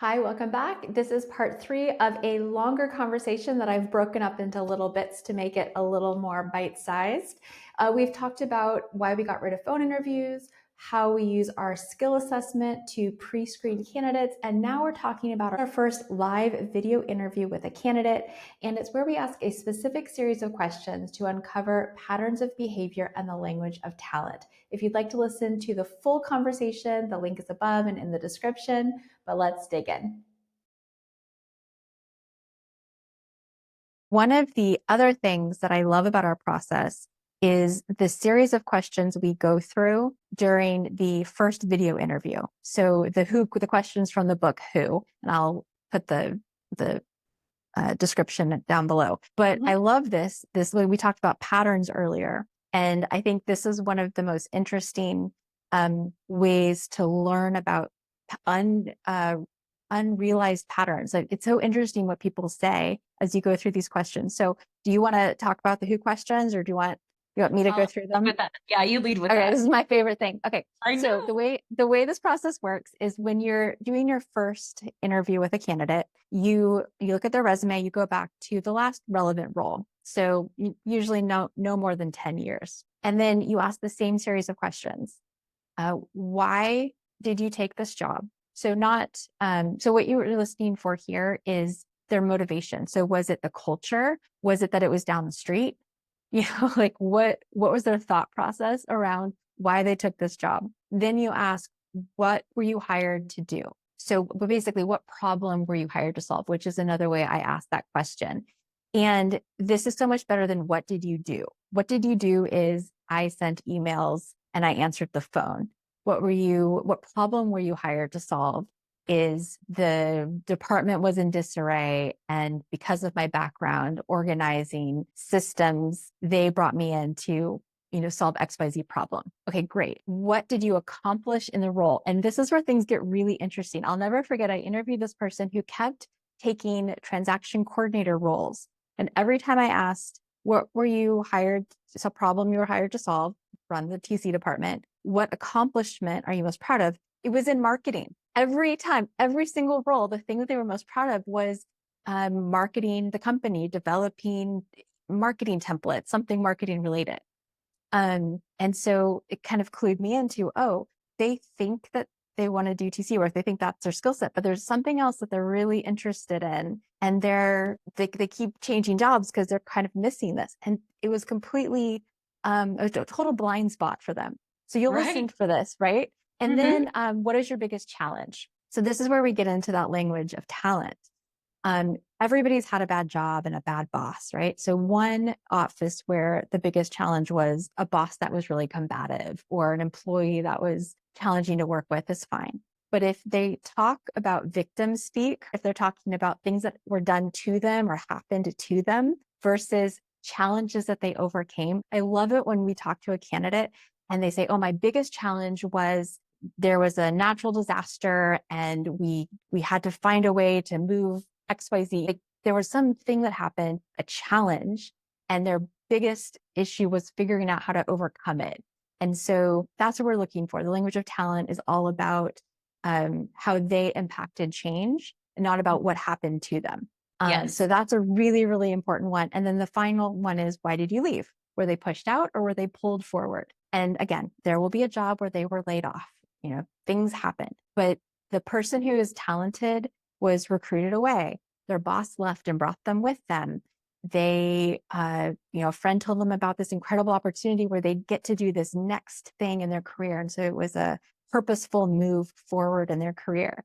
Hi, welcome back. This is part 3 of a longer conversation that I've broken up into little bits to make it a little more bite-sized. We've talked about why we got rid of phone interviews, how we use our skill assessment to pre-screen candidates, and now we're talking about our first live video interview with a candidate, and it's where we ask a specific series of questions to uncover patterns of behavior and the language of talent. If you'd like to listen to the full conversation, the link is above and in the description, but let's dig in. One of the other things that I love about our process is the series of questions we go through during the first video interview. So the questions from the book Who, and I'll put the description down below. But I love this way we talked about patterns earlier, and I think this is one of the most interesting ways to learn about un, uh, unrealized patterns. Like, it's so interesting what people say as you go through these questions. So do you want to talk about the Who questions, or you want me to go I'll through lead them? with that. Yeah, you lead with Okay, that. this is my favorite thing. Okay, I so know. the way this process works is when you're doing your first interview with a candidate, you look at their resume, you go back to the last relevant role. So usually no more than 10 years. And then you ask the same series of questions. Why did you take this job? So not so what you were listening for here is their motivation. So was it the culture? Was it that it was down the street? Like what was their thought process around why they took this job? Then you ask, what were you hired to do? So, but basically, what problem were you hired to solve? Which is another way I ask that question. And this is so much better than what did you do? What did you do is I sent emails and I answered the phone. What problem were you hired to solve? Is the department was in disarray, and because of my background organizing systems, they brought me in to solve XYZ problem. Okay, great. What did you accomplish in the role? And this is where things get really interesting. I'll never forget, I interviewed this person who kept taking transaction coordinator roles, and every time I asked, what were you hired, it's a problem you were hired to solve, run the TC department, what accomplishment are you most proud of? It was in marketing. Every time, every single role, the thing that they were most proud of was marketing the company, developing marketing templates, something marketing related. And so it kind of clued me into, oh, they think that they want to do TC work. They think that's their skill set, but there's something else that they're really interested in. And they keep changing jobs because they're kind of missing this. And it was completely a total blind spot for them. So you'll listen Right. for this, right? And Mm-hmm. then what is your biggest challenge? So this is where we get into that language of talent. Everybody's had a bad job and a bad boss, right? So one office where the biggest challenge was a boss that was really combative or an employee that was challenging to work with is fine. But if they talk about victim speak, if they're talking about things that were done to them or happened to them versus challenges that they overcame, I love it when we talk to a candidate and they say, oh, my biggest challenge was there was a natural disaster and we had to find a way to move XYZ. Like, there was something that happened, a challenge, and their biggest issue was figuring out how to overcome it. And so that's what we're looking for. The language of talent is all about how they impacted change and not about what happened to them. So Yes. that's a really, really important one. And then the final one is, why did you leave? Were they pushed out or were they pulled forward? And again, there will be a job where they were laid off. Things happen. But the person who is talented was recruited away. Their boss left and brought them with them. A friend told them about this incredible opportunity where they get to do this next thing in their career. And so it was a purposeful move forward in their career.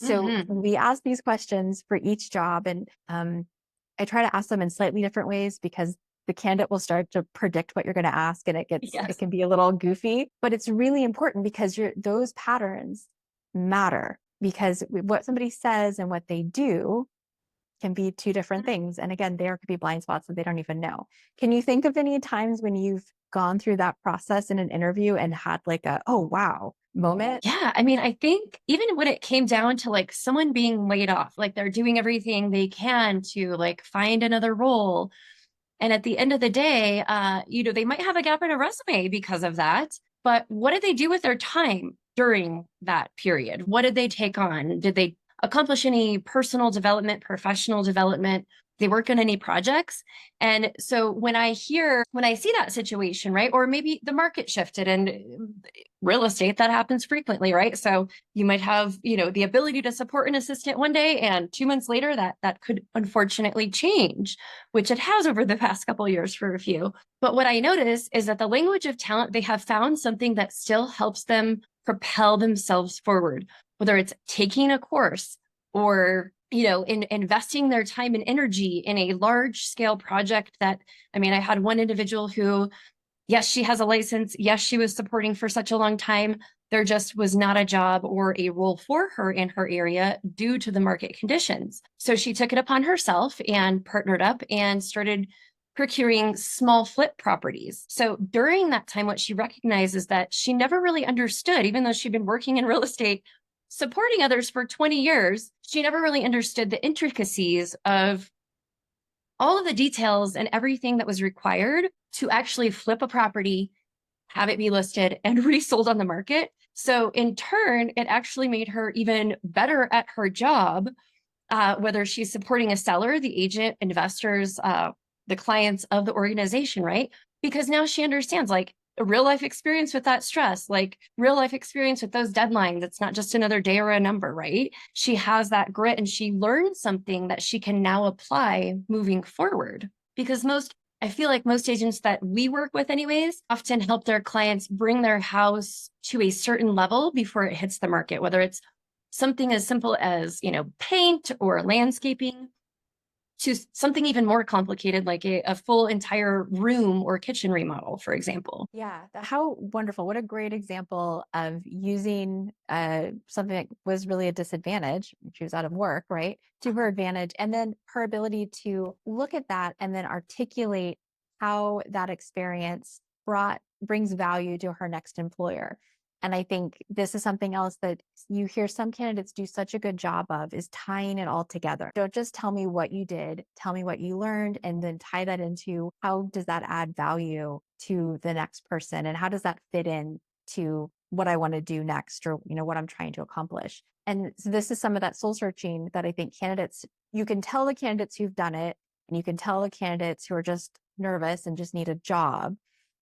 So Mm-hmm. we ask these questions for each job, and I try to ask them in slightly different ways because the candidate will start to predict what you're going to ask, and it Yes. can be a little goofy, but it's really important because those patterns matter, because what somebody says and what they do can be two different things. And again, there could be blind spots that they don't even know. Can you think of any times when you've gone through that process in an interview and had like a, oh, wow moment? Yeah. I mean, I think even when it came down to like someone being laid off, like they're doing everything they can to like find another role. And at the end of the day, they might have a gap in a resume because of that. But what did they do with their time during that period? What did they take on? Did they accomplish any personal development, professional development. They work on any projects. And so when I see that situation, right, or maybe the market shifted, and real estate, that happens frequently, right? So you might have, the ability to support an assistant one day, and 2 months later that could unfortunately change, which it has over the past couple of years for a few. But what I notice is that the language of talent, they have found something that still helps them propel themselves forward, whether it's taking a course or investing their time and energy in a large scale project that, I had one individual who, yes, she has a license. Yes, she was supporting for such a long time. There just was not a job or a role for her in her area due to the market conditions. So she took it upon herself and partnered up and started procuring small flip properties. So during that time, what she recognized is that she never really understood, even though she'd been working in real estate, supporting others for 20 years, she never really understood the intricacies of all of the details and everything that was required to actually flip a property, have it be listed, and resold on the market. So in turn, it actually made her even better at her job, whether she's supporting a seller, the agent, investors, the clients of the organization, right? Because now she understands, like, a real life experience with that stress, like real life experience with those deadlines. It's not just another day or a number, right? She has that grit, and she learned something that she can now apply moving forward. Because I feel like most agents that we work with anyways often help their clients bring their house to a certain level before it hits the market, whether it's something as simple as, paint or landscaping, to something even more complicated, like a full entire room or kitchen remodel, for example. Yeah, how wonderful. What a great example of using something that was really a disadvantage. She was out of work, right? To her advantage. And then her ability to look at that and then articulate how that experience brings value to her next employer. And I think this is something else that you hear some candidates do such a good job of, is tying it all together. Don't just tell me what you did, tell me what you learned, and then tie that into how does that add value to the next person, and how does that fit in to what I want to do next, or what I'm trying to accomplish. And so this is some of that soul searching that I think candidates, you can tell the candidates who've done it, and you can tell the candidates who are just nervous and just need a job.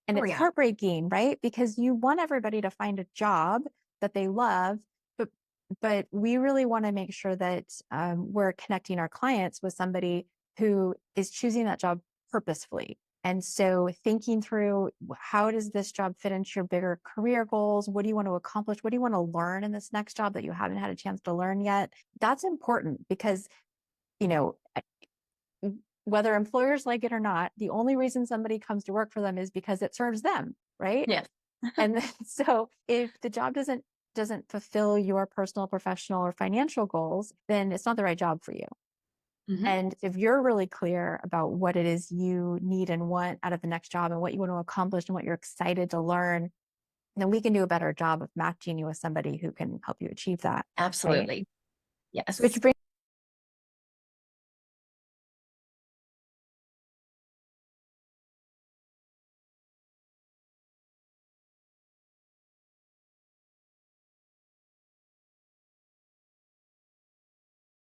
And it's heartbreaking, right? Because you want everybody to find a job that they love, but we really want to make sure that we're connecting our clients with somebody who is choosing that job purposefully. And so thinking through, how does this job fit into your bigger career goals? What do you want to accomplish? What do you want to learn in this next job that you haven't had a chance to learn yet? That's important because, whether employers like it or not, the only reason somebody comes to work for them is because it serves them, right? Yeah. And so if the job doesn't fulfill your personal, professional, or financial goals, then it's not the right job for you. Mm-hmm. And if you're really clear about what it is you need and want out of the next job, and what you want to accomplish, and what you're excited to learn, then we can do a better job of matching you with somebody who can help you achieve that. Absolutely. Right? Yes. Which brings